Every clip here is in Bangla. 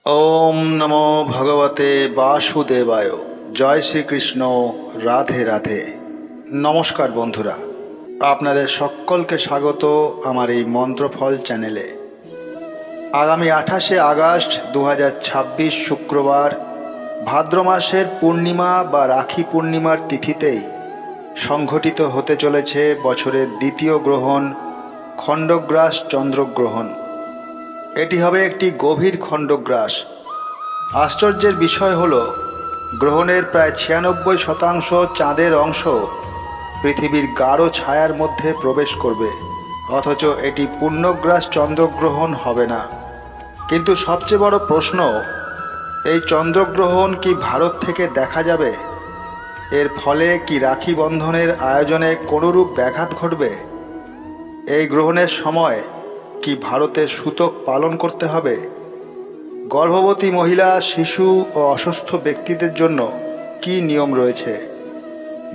ওম নমো ভগবতে বাসুদেবায়। জয় শ্রীকৃষ্ণ। রাধে রাধে। নমস্কার বন্ধুরা, আপনাদের সকলকে স্বাগত আমার এই মন্ত্রফল চ্যানেলে। আগামী 28শে আগস্ট 2026 শুক্রবার ভাদ্র মাসের পূর্ণিমা বা রাখি পূর্ণিমার তিথিতেই সংঘটিত হতে চলেছে বছরের দ্বিতীয় গ্রহণ, খণ্ডগ্রাস চন্দ্রগ্রহণ। এটি হবে একটি গভীর খণ্ডগ্রাস। আশ্চর্যের বিষয় হল, গ্রহণের প্রায় 96% চাঁদের অংশ পৃথিবীর গাঢ় ছায়ার মধ্যে প্রবেশ করবে, অথচ এটি পূর্ণগ্রাস চন্দ্রগ্রহণ হবে না। কিন্তু সবচেয়ে বড় প্রশ্ন, এই চন্দ্রগ্রহণ কি ভারত থেকে দেখা যাবে? এর ফলে কি রাখি বন্ধনের আয়োজনে কোনোরূপ ব্যাঘাত ঘটবে? এই গ্রহণের সময় কি ভারতে সূতক পালন করতে হবে? গর্ভবতী মহিলা, শিশু ও অসুস্থ ব্যক্তিদের জন্য কি নিয়ম রয়েছে?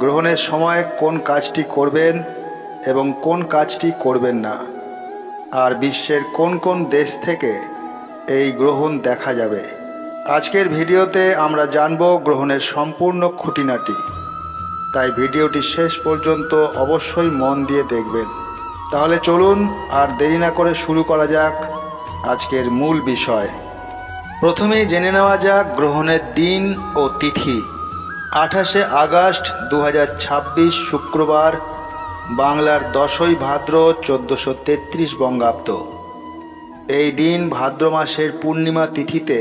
গ্রহণের সময় কোন কাজটি করবেন এবং কোন কাজটি করবেন না? আর বিশ্বের কোন কোন দেশ থেকে এই গ্রহণ দেখা যাবে? আজকের ভিডিওতে আমরা জানব গ্রহণের সম্পূর্ণ খুঁটিনাটি। তাই ভিডিওটি শেষ পর্যন্ত অবশ্যই মন দিয়ে দেখবেন। তাহলে চলুন আর দেরি না করে শুরু করা যাক আজকের মূল বিষয়। প্রথমেই জেনে নেওয়া যাক গ্রহণের দিন ও তিথি। 28শে আগস্ট 2026 শুক্রবার, বাংলার 10ই ভাদ্র 1433 বঙ্গাব্দ। এই দিন ভাদ্র মাসের পূর্ণিমা তিথিতে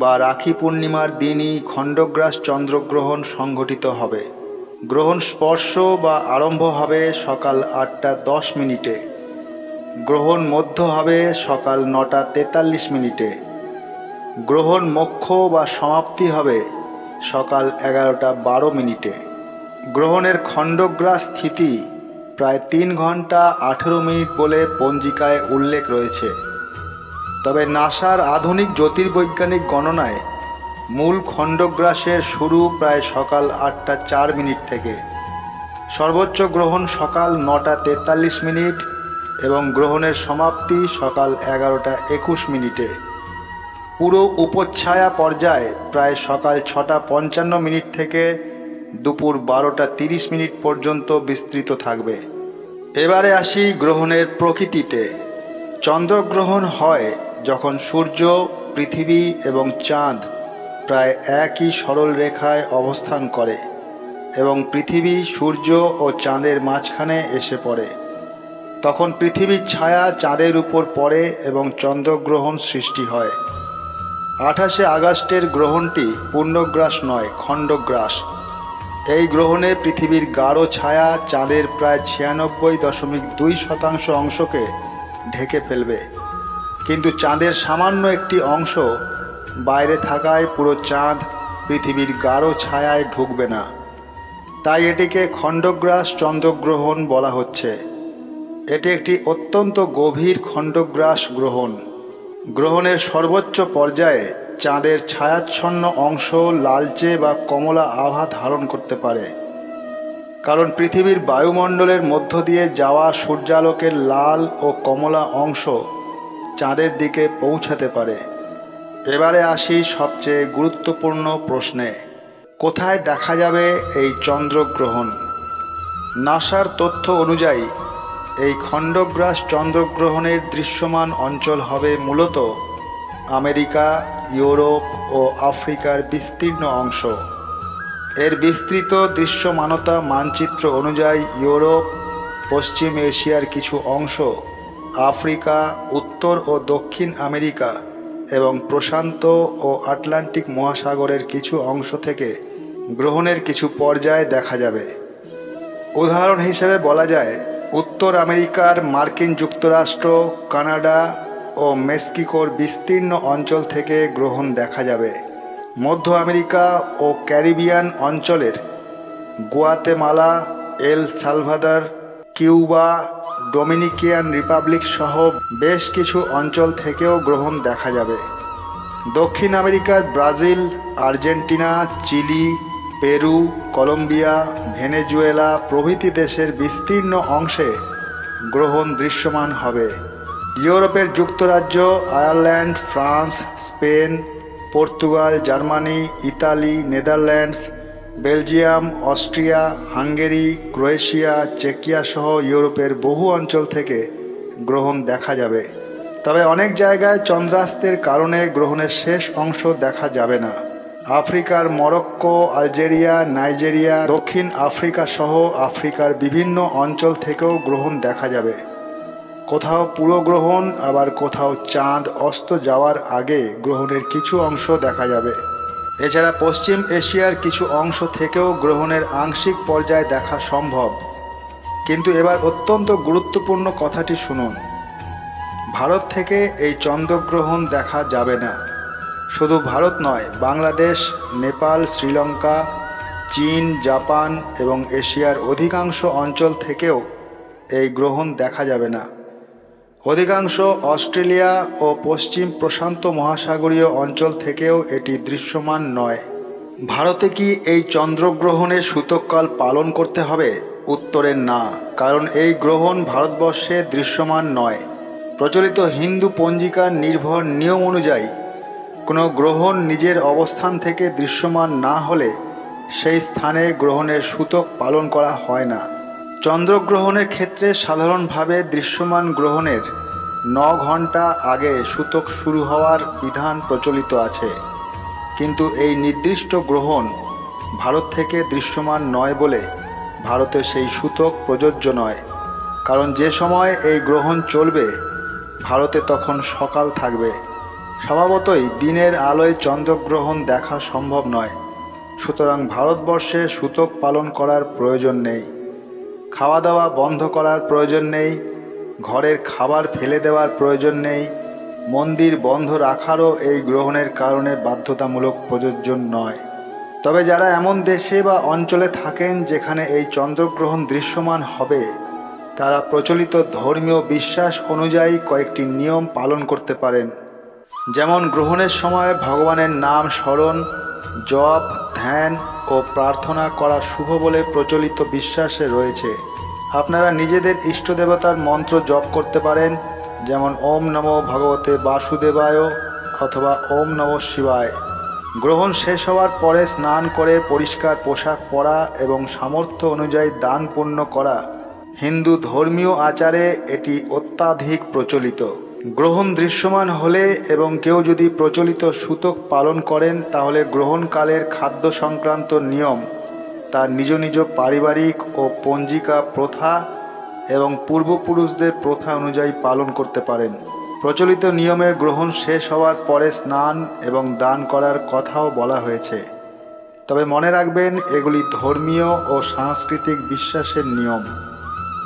বা রাখি পূর্ণিমার দিনই খণ্ডগ্রাস চন্দ্রগ্রহণ সংঘটিত হবে। গ্রহণ স্পর্শ বা আরম্ভ হবে সকাল 8টা 10 মিনিটে। গ্রহণ মধ্য হবে সকাল 9টা 43 মিনিটে। গ্রহণ মোক্ষ বা সমাপ্তি হবে সকাল 11টা 12 মিনিটে। গ্রহণের খণ্ডগ্রাস স্থিতি প্রায় 3 ঘন্টা 18 মিনিট বলে পঞ্জিকায় উল্লেখ রয়েছে। তবে নাসার আধুনিক জ্যোতির্বৈজ্ঞানিক গণনায় মূল খণ্ডগ্রাসের শুরু প্রায় সকাল 8টা 4 মিনিট থেকে। সর্বোচ্চ গ্রহণ সকাল 9টা 43 মিনিট এবং গ্রহণের সমাপ্তি সকাল 11টা 21 মিনিটে। পুরো উপচ্ছায়া পর্যায়ে প্রায় সকাল 6টা 55 মিনিট থেকে দুপুর 12টা 30 মিনিট পর্যন্ত বিস্তৃত থাকবে। এবারে আসি গ্রহণের প্রকৃতিতে। চন্দ্রগ্রহণ হয় যখন সূর্য, পৃথিবী এবং চাঁদ প্রায় একই সরল রেখায় অবস্থান করে এবং পৃথিবী সূর্য ও চাঁদের মাঝখানে এসে পড়ে। তখন পৃথিবীর ছায়া চাঁদের উপর পড়ে এবং চন্দ্রগ্রহণ সৃষ্টি হয়। 28শে আগস্টের গ্রহণটি পূর্ণগ্রাস নয়, খণ্ডগ্রাস। এই গ্রহণে পৃথিবীর গাঢ় ছায়া চাঁদের প্রায় 96.2% অংশকে ঢেকে ফেলবে, কিন্তু চাঁদের সামান্য একটি অংশ বাইরে থাকায় পুরো চাঁদ পৃথিবীর গাঢ় ছায়ায় ঢুকবে না। তাই এটিকে খণ্ডগ্রাস চন্দ্রগ্রহণ বলা হচ্ছে। এটি একটি অত্যন্ত গভীর খণ্ডগ্রাস গ্রহণ। গ্রহণের সর্বোচ্চ পর্যায়ে চাঁদের ছায়াচ্ছন্ন অংশ লালচে বা কমলা আভা ধারণ করতে পারে, কারণ পৃথিবীর বায়ুমণ্ডলের মধ্য দিয়ে যাওয়া সূর্যালোকের লাল ও কমলা অংশ চাঁদের দিকে পৌঁছাতে পারে। এবারে আসি সবচেয়ে গুরুত্বপূর্ণ প্রশ্নে, কোথায় দেখা যাবে এই চন্দ্রগ্রহণ? নাসার তথ্য অনুযায়ী এই খণ্ডগ্রাস চন্দ্রগ্রহণের দৃশ্যমান অঞ্চল হবে মূলত আমেরিকা, ইউরোপ ও আফ্রিকার বিস্তীর্ণ অংশ। এর বিস্তৃত দৃশ্যমানতা মানচিত্র অনুযায়ী ইউরোপ, পশ্চিম এশিয়ার কিছু অংশ, আফ্রিকা, উত্তর ও দক্ষিণ আমেরিকা এবং প্রশান্ত ও আটলান্টিক মহাসাগরের কিছু অংশ থেকে গ্রহণের কিছু পর্যায় দেখা যাবে। উদাহরণ হিসেবে বলা যায়, উত্তর আমেরিকার মার্কিন যুক্তরাষ্ট্র, কানাডা ও মেক্সিকোর বিস্তীর্ণ অঞ্চল থেকে গ্রহণ দেখা যাবে। মধ্য আমেরিকা ও ক্যারিবিয়ান অঞ্চলের Guatemala, El Salvador, Cuba, Dominican Republic সহ বেশ কিছু অঞ্চল থেকেও গ্রহণ দেখা যাবে। দক্ষিণ আমেরিকার Brazil, Argentina, Chile, Peru, Colombia, Venezuela প্রভৃতি দেশের বিস্তীর্ণ অংশে গ্রহণ দৃশ্যমান হবে। ইউরোপের যুক্তরাজ্য, Ireland, France, Spain, Portugal, Germany, Italy, Netherlands, Belgium, Austria, Hungary, Croatia, চেকিয়া সহ ইউরোপের বহু অঞ্চল থেকে গ্রহণ দেখা যাবে। তবে অনেক জায়গায় চন্দ্রাস্তের কারণে গ্রহণের শেষ অংশ দেখা যাবে না। আফ্রিকার মরক্কো, আলজেরিয়া, নাইজেরিয়া, দক্ষিণ আফ্রিকা সহ আফ্রিকার বিভিন্ন অঞ্চল থেকেও গ্রহণ দেখা যাবে। কোথাও পুরো গ্রহণ, আবার কোথাও চাঁদ অস্ত যাওয়ার আগে গ্রহণের কিছু অংশ দেখা যাবে। এছাড়া পশ্চিম এশিয়ার কিছু অংশ থেকেও গ্রহণের আংশিক পর্যায় দেখা সম্ভব। কিন্তু এবার অত্যন্ত গুরুত্বপূর্ণ কথাটি শুনুন, ভারত থেকে এই চন্দ্রগ্রহণ দেখা যাবে না। শুধু ভারত নয়, বাংলাদেশ, নেপাল, শ্রীলঙ্কা, চীন, জাপান এবং এশিয়ার অধিকাংশ অঞ্চল থেকেও এই গ্রহণ দেখা যাবে না। অধিকাংশ অস্ট্রেলিয়া ও পশ্চিম প্রশান্ত মহাসাগরীয় অঞ্চল থেকেও এটি দৃশ্যমান নয়। ভারতে কি এই চন্দ্রগ্রহণের সূতককাল পালন করতে হবে? উত্তরে না, কারণ এই গ্রহণ ভারতবর্ষে দৃশ্যমান নয়। প্রচলিত হিন্দু পঞ্জিকার নির্ভর নিয়ম অনুযায়ী কোনো গ্রহণ নিজের অবস্থান থেকে দৃশ্যমান না হলে সেই স্থানে গ্রহণের সূতক পালন করা হয় না। চন্দ্রগ্রহণের ক্ষেত্রে সাধারণভাবে দৃশ্যমান গ্রহণের 9 ঘন্টা আগে সূতক শুরু হওয়ার বিধান প্রচলিত আছে। কিন্তু এই নির্দিষ্ট গ্রহণ ভারত থেকে দৃশ্যমান নয় বলে ভারতে সেই সূতক প্রযোজ্য নয়। কারণ যে সময় এই গ্রহণ চলবে ভারতে তখন সকাল থাকবে। স্বভাবতই দিনের আলোয় চন্দ্রগ্রহণ দেখা সম্ভব নয়। সুতরাং ভারতবর্ষে সূতক পালন করার প্রয়োজন নেই, খাওয়া দাওয়া বন্ধ করার প্রয়োজন নেই, ঘরের খাবার ফেলে দেওয়ার প্রয়োজন নেই, মন্দির বন্ধ রাখারও এই গ্রহণের কারণে বাধ্যতামূলক প্রযোজ্য নয়। তবে যারা এমন দেশে বা অঞ্চলে থাকেন যেখানে এই চন্দ্রগ্রহণ দৃশ্যমান হবে, তারা প্রচলিত ধর্মীয় বিশ্বাস অনুযায়ী কয়েকটি নিয়ম পালন করতে পারেন। যেমন গ্রহণের সময় ভগবানের নাম স্মরণ, জপ, ধ্যান ও প্রার্থনা করা শুভ বলে প্রচলিত বিশ্বাসে রয়েছে। আপনারা নিজেদের ইষ্টদেবতার মন্ত্র জপ করতে পারেন, যেমন ওম নমো ভগবতে বাসুদেবায় অথবা ওম নমঃ শিবায়। গ্রহণ শেষ হওয়ার পরে স্নান করে পরিষ্কার পোশাক পরা এবং সামর্থ্য অনুযায়ী দান পুণ্য করা হিন্দু ধর্মীয় আচারে এটি অত্যাধিক প্রচলিত। গ্রহণ দৃশ্যমান হলে এবং কেউ যদি প্রচলিত সূতক পালন করেন তাহলে গ্রহণকালের খাদ্য সংক্রান্ত নিয়ম তার নিজ নিজ পারিবারিক ও পঞ্জিকা প্রথা এবং পূর্বপুরুষদের প্রথা অনুযায়ী পালন করতে পারেন। প্রচলিত নিয়মে গ্রহণ শেষ হওয়ার পরে স্নান এবং দান করার কথাও বলা হয়েছে। তবে মনে রাখবেন, এগুলি ধর্মীয় ও সাংস্কৃতিক বিশ্বাসের নিয়ম,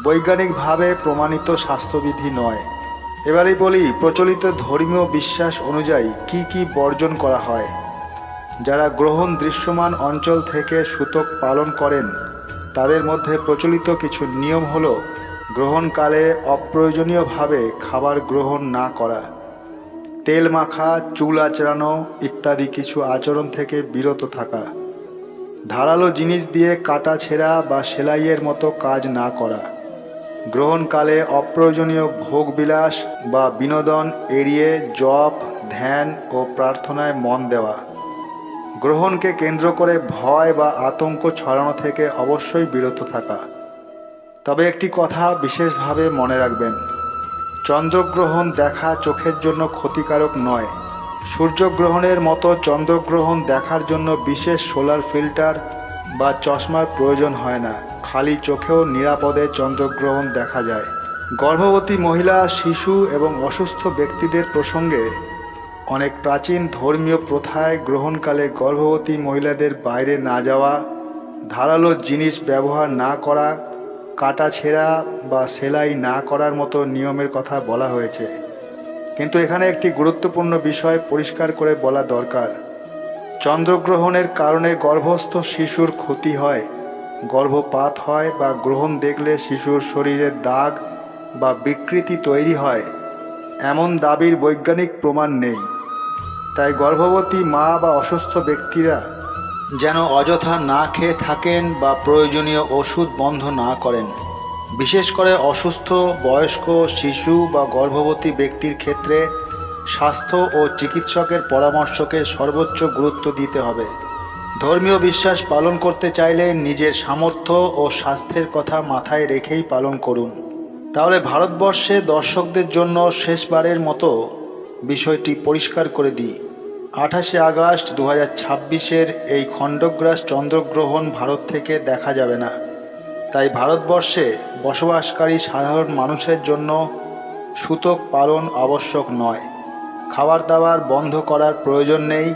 বৈজ্ঞানিকভাবে প্রমাণিত স্বাস্থ্যবিধি নয়। এবারেই বলি প্রচলিত ধর্মীয় বিশ্বাস অনুযায়ী কি কি বর্জন করা হয়। যারা গ্রহণ দৃশ্যমান অঞ্চল থেকে সূতক পালন করেন তাদের মধ্যে প্রচলিত কিছু নিয়ম হল গ্রহণকালে অপ্রয়োজনীয়ভাবে খাবার গ্রহণ না করা, তেল মাখা, চুল আঁচড়ানো ইত্যাদি কিছু আচরণ থেকে বিরত থাকা, ধারালো জিনিস দিয়ে কাটা ছেঁড়া বা সেলাইয়ের মতো কাজ না করা, গ্রহণকালে অপ্রয়োজনীয় ভোগবিলাস বা বিনোদন এড়িয়ে জপ, ধ্যান ও প্রার্থনায় মন দেওয়া, গ্রহণকে কেন্দ্র করে ভয় বা আতঙ্ক ছড়ানো থেকে অবশ্যই বিরত থাকা। তবে একটি কথা বিশেষভাবে মনে রাখবেন, চন্দ্রগ্রহণ দেখা চোখের জন্য ক্ষতিকারক নয়। সূর্যগ্রহণের মতো চন্দ্রগ্রহণ দেখার জন্য বিশেষ সোলার ফিল্টার বা চশমার প্রয়োজন হয় না, খালি চোখেও নিরাপদে চন্দ্রগ্রহণ দেখা যায়। গর্ভবতী মহিলা, শিশু এবং অসুস্থ ব্যক্তিদের প্রসঙ্গে অনেক প্রাচীন ধর্মীয় প্রথায় গ্রহণকালে গর্ভবতী মহিলাদের বাইরে না যাওয়া, ধারালো জিনিস ব্যবহার না করা, কাটা ছেঁড়া বা সেলাই না করার মতো নিয়মের কথা বলা হয়েছে। কিন্তু এখানে একটি গুরুত্বপূর্ণ বিষয় পরিষ্কার করে বলা দরকার। চন্দ্রগ্রহণের কারণে গর্ভস্থ শিশুর ক্ষতি হয়, গর্ভপাত হয় বা গ্রহণ দেখলে শিশুর শরীরে দাগ বা বিকৃতি তৈরি হয়, এমন দাবির বৈজ্ঞানিক প্রমাণ নেই। তাই গর্ভবতী মা বা অসুস্থ ব্যক্তিরা যেন অযথা না খেয়ে থাকেন বা প্রয়োজনীয় ওষুধ বন্ধ না করেন। বিশেষ করে অসুস্থ, বয়স্ক, শিশু বা গর্ভবতী ব্যক্তির ক্ষেত্রে স্বাস্থ্য ও চিকিৎসকের পরামর্শকে সর্বোচ্চ গুরুত্ব দিতে হবে। ধর্মীয় বিশ্বাস পালন করতে চাইলে নিজের সামর্থ্য ও স্বাস্থ্যের কথা মাথায় রেখেই পালন করুন। তাহলে ভারতবর্ষে দর্শকদের জন্য শেষবারের মতো বিষয়টি পরিষ্কার করে দিই। 28শে আগস্ট 2026-এর এই খণ্ডগ্রাস চন্দ্রগ্রহণ ভারত থেকে দেখা যাবে না। তাই ভারতবর্ষে বসবাসকারী সাধারণ মানুষের জন্য সূতক পালন আবশ্যক নয়। খাবার দাবার বন্ধ করার প্রয়োজন নেই,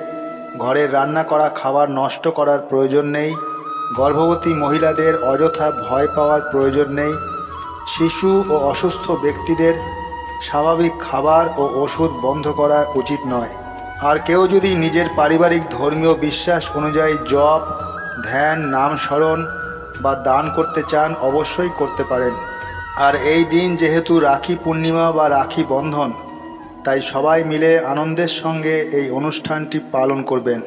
ঘরের রান্না করা খাবার নষ্ট করার প্রয়োজন নেই, গর্ভবতী মহিলাদের অযথা ভয় পাওয়ার প্রয়োজন নেই, শিশু ও অসুস্থ ব্যক্তিদের স্বাভাবিক খাবার ও ওষুধ বন্ধ করা উচিত নয়। আর কেউ যদি নিজের পারিবারিক ধর্মীয় বিশ্বাস অনুযায়ী জপ, ধ্যান, নাম স্মরণ বা দান করতে চান অবশ্যই করতে পারেন। আর এই দিন যেহেতু রাখি পূর্ণিমা বা রাখি বন্ধন, তাই সবাই মিলে আনন্দের সঙ্গে এই অনুষ্ঠানটি পালন করবেন।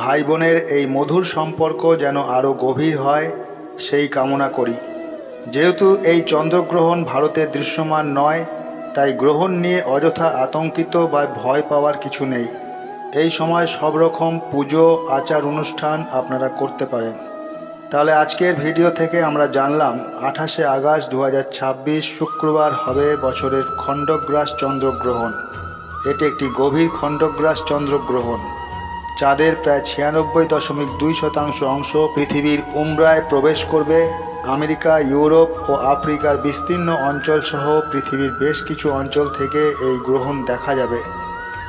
ভাই বোনের এই মধুর সম্পর্ক যেন আরও গভীর হয় সেই কামনা করি। যেহেতু এই চন্দ্রগ্রহণ ভারতে দৃশ্যমান নয়, তাই গ্রহণ নিয়ে অযথা আতঙ্কিত বা ভয় পাওয়ার কিছু নেই। এই সময় সব রকম পুজো আচার অনুষ্ঠান আপনারা করতে পারেন। তাহলে আজকের ভিডিও থেকে আমরা জানলাম 28শে আগস্ট 2026 শুক্রবার হবে বছরের খণ্ডগ্রাস চন্দ্রগ্রহণ। এটি একটি গভীর খণ্ডগ্রাস চন্দ্রগ্রহণ। চাঁদের প্রায় 96.2% অংশ পৃথিবীর উম্বরায় প্রবেশ করবে। আমেরিকা, ইউরোপ ও আফ্রিকার বিস্তীর্ণ অঞ্চল সহ পৃথিবীর বেশ কিছু অঞ্চল থেকে এই গ্রহণ দেখা যাবে,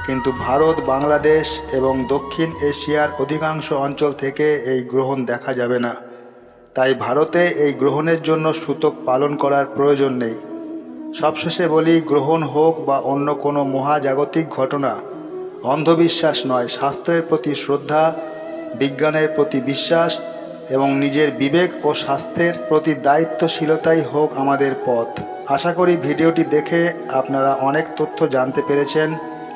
কিন্তু ভারত, বাংলাদেশ এবং দক্ষিণ এশিয়ার অধিকাংশ অঞ্চল থেকে এই গ্রহণ দেখা যাবে না। তাই ভারতে এই গ্রহণের জন্য সূতক পালন করার প্রয়োজন নেই। সবশেষে বলি, গ্রহণ হোক বা অন্য কোনো মহাজাগতিক ঘটনা, অন্ধবিশ্বাস নয়, শাস্ত্রের প্রতি শ্রদ্ধা, বিজ্ঞানের প্রতি বিশ্বাস এবং নিজের বিবেক ও স্বাস্থ্যের প্রতি দায়িত্বশীলতাই হোক আমাদের পথ। আশা করি ভিডিওটি দেখে আপনারা অনেক তথ্য জানতে পেরেছেন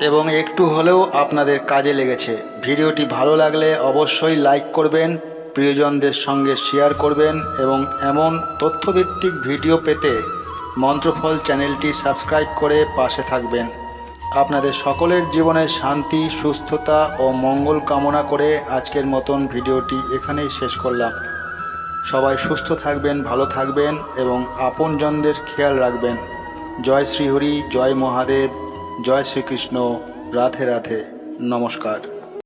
এবং একটু হলেও আপনাদের কাজে লেগেছে। ভিডিওটি ভালো লাগলে অবশ্যই লাইক করবেন, প্রিয়জনদের সঙ্গে শেয়ার করবেন এবং এমন তথ্যভিত্তিক ভিডিও পেতে মন্ত্রফল চ্যানেলটি সাবস্ক্রাইব করে পাশে থাকবেন। আপনাদের সকলের জীবনে শান্তি, সুস্থতা ও মঙ্গল কামনা করে আজকের মতন ভিডিওটি এখানেই শেষ করলাম। সবাই সুস্থ থাকবেন, ভালো থাকবেন এবং আপনজনদের খেয়াল রাখবেন। জয় শ্রীহরি, জয় মহাদেব, জয় শ্রীকৃষ্ণ, রাধে রাধে, নমস্কার।